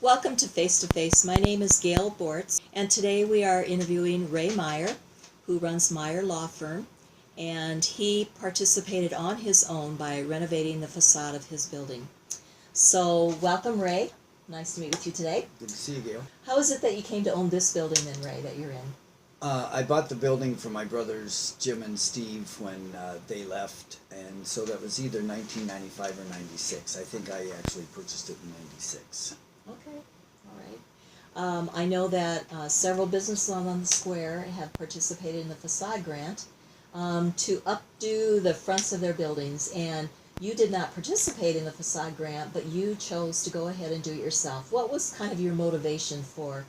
Welcome to Face to Face. My name is Gail Bortz, and today we are interviewing Ray Meyer, who runs Meyer Law Firm, and he participated on his own by renovating the facade of his building. So, welcome, Ray. Nice to meet with you today. Good to see you, Gail. How is it that you came to own this building then, Ray, that you're in? I bought the building from my brothers Jim and Steve when they left, and so that was either 1995 or 96. I think I actually purchased it in 96. Okay, all right. I know that several businesses on the square have participated in the facade grant to updo the fronts of their buildings, and you did not participate in the facade grant, but you chose to go ahead and do it yourself. What was kind of your motivation for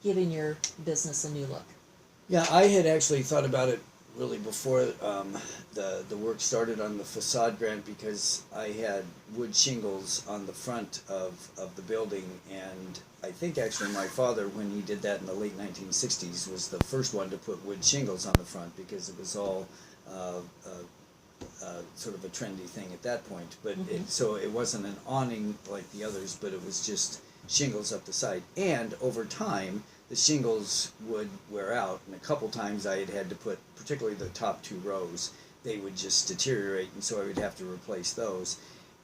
giving your business a new look? Yeah, I had actually thought about it really before the work started on the facade grant, because I had wood shingles on the front of the building, and I think actually my father, when he did that in the late 1960s, was the first one to put wood shingles on the front, because it was all sort of a trendy thing at that point. But so it wasn't an awning like the others, but it was just shingles up the side. And over time, the shingles would wear out, and a couple times I had to put, particularly the top two rows, they would just deteriorate, and so I would have to replace those.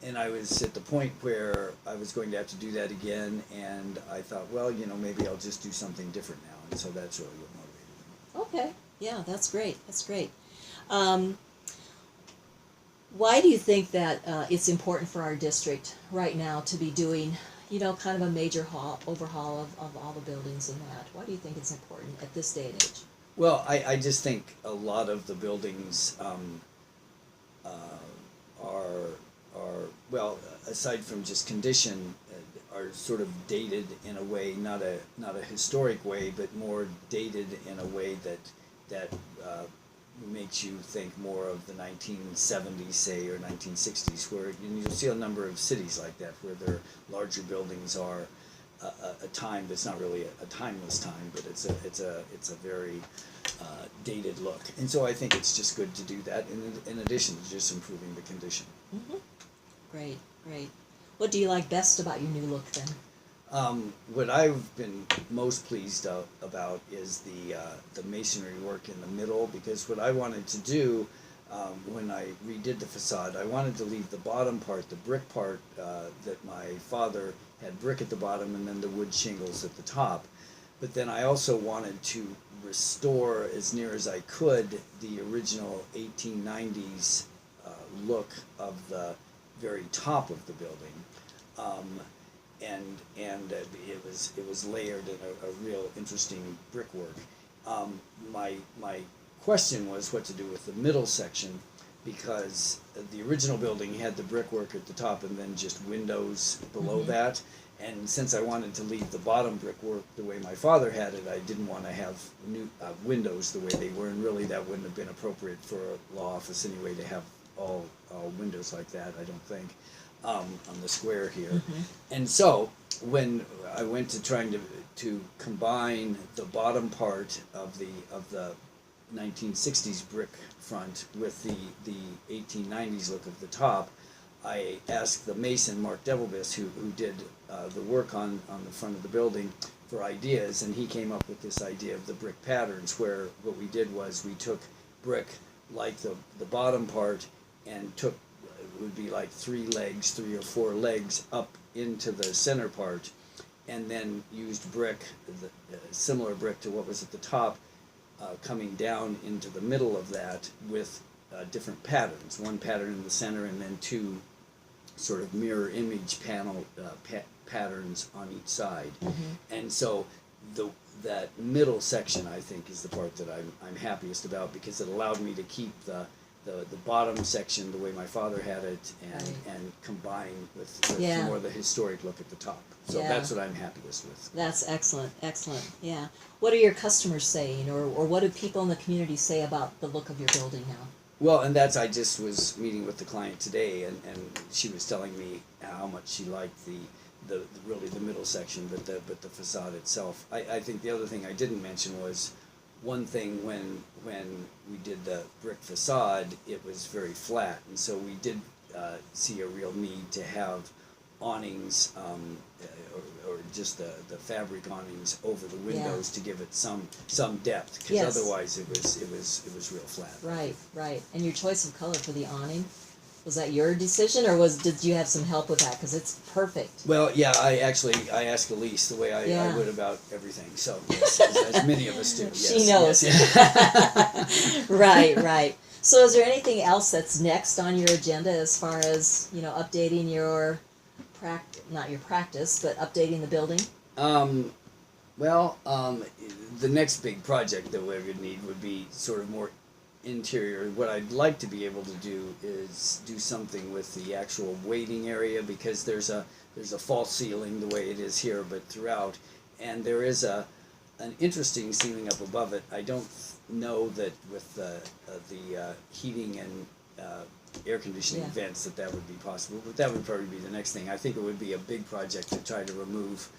And I was at the point where I was going to have to do that again, and I thought, well, maybe I'll just do something different now, and so that's really what motivated me. Okay, yeah, that's great. That's great. Why do you think that it's important for our district right now to be doing, kind of a major overhaul of all the buildings and that? Why do you think it's important at this day and age? Well, I just think a lot of the buildings are well, aside from just condition, are sort of dated in a way, not a historic way, but more dated in a way that makes you think more of the 1970s, say, or 1960s, where you'll see a number of cities like that, where their larger buildings are a time that's not really a timeless time, but it's a very dated look. And so I think it's just good to do that, in addition to just improving the condition. Mm-hmm. Great, great. What do you like best about your new look then? What I've been most pleased about is the masonry work in the middle, because what I wanted to do when I redid the facade, I wanted to leave the bottom part, the brick part, that my father had brick at the bottom and then the wood shingles at the top. But then I also wanted to restore, as near as I could, the original 1890s look of the very top of the building. And it was layered in a real interesting brickwork. My question was what to do with the middle section, because the original building had the brickwork at the top and then just windows below that. And since I wanted to leave the bottom brickwork the way my father had it, I didn't want to have new windows the way they were, and really that wouldn't have been appropriate for a law office anyway, to have all windows like that, I don't think. On the square here. And so when I went to trying to combine the bottom part of the 1960s brick front with the 1890s look of the top, I asked the mason Mark Devilbis, who did the work on the front of the building, for ideas, and he came up with this idea of the brick patterns, where what we did was we took brick like the bottom part and took, it would be like three or four legs up into the center part, and then used brick, similar brick to what was at the top, coming down into the middle of that with different patterns. One pattern in the center, and then two sort of mirror image panel patterns on each side. And so that middle section, I think, is the part that I'm happiest about, because it allowed me to keep the bottom section the way my father had it, and combine with more of the historic look at the top. So that's what I'm happiest with. That's excellent, excellent. Yeah. What are your customers saying, or what do people in the community say about the look of your building now? Well, and I just was meeting with the client today, and she was telling me how much she liked the really the middle section, but the facade itself. I think the other thing I didn't mention was, one thing when we did the brick facade, it was very flat, and so we did see a real need to have awnings or just the fabric awnings over the windows to give it some depth, because Yes. otherwise it was real flat. Right, right. And your choice of color for the awning, was that your decision, or did you have some help with that? Because it's perfect. Well, yeah, I asked Elise the way I would about everything. So as many of us do. Yes, She knows. Yes. Right, right. So is there anything else that's next on your agenda as far as, updating your not your practice, but updating the building? Well, the next big project that we would need would be sort of more interior. What I'd like to be able to do is do something with the actual waiting area, because there's a false ceiling the way it is here, but throughout, and there is an interesting ceiling up above it. I don't know that with the heating and air conditioning vents that would be possible, but that would probably be the next thing. I think it would be a big project to try to remove,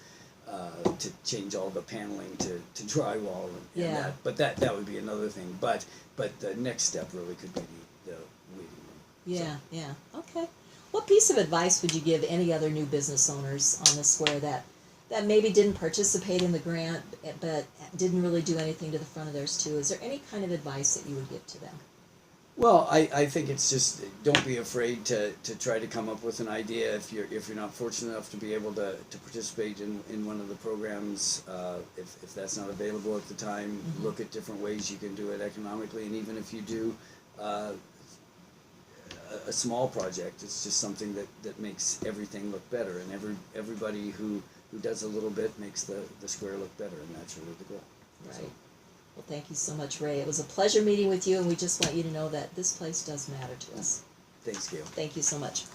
to change all the paneling to drywall and that. But that would be another thing. But the next step really could be the waiting room. Yeah, yeah. Okay. What piece of advice would you give any other new business owners on the square that maybe didn't participate in the grant but didn't really do anything to the front of theirs too? Is there any kind of advice that you would give to them? Well, I think it's just, don't be afraid to try to come up with an idea. If you're not fortunate enough to be able to participate in one of the programs, if that's not available at the time, look at different ways you can do it economically. And even if you do a small project, it's just something that makes everything look better. And everybody who does a little bit makes the square look better, and that's really the goal. Right. So. Well, thank you so much, Ray. It was a pleasure meeting with you, and we just want you to know that this place does matter to us. Thanks, Gail. Thank you so much.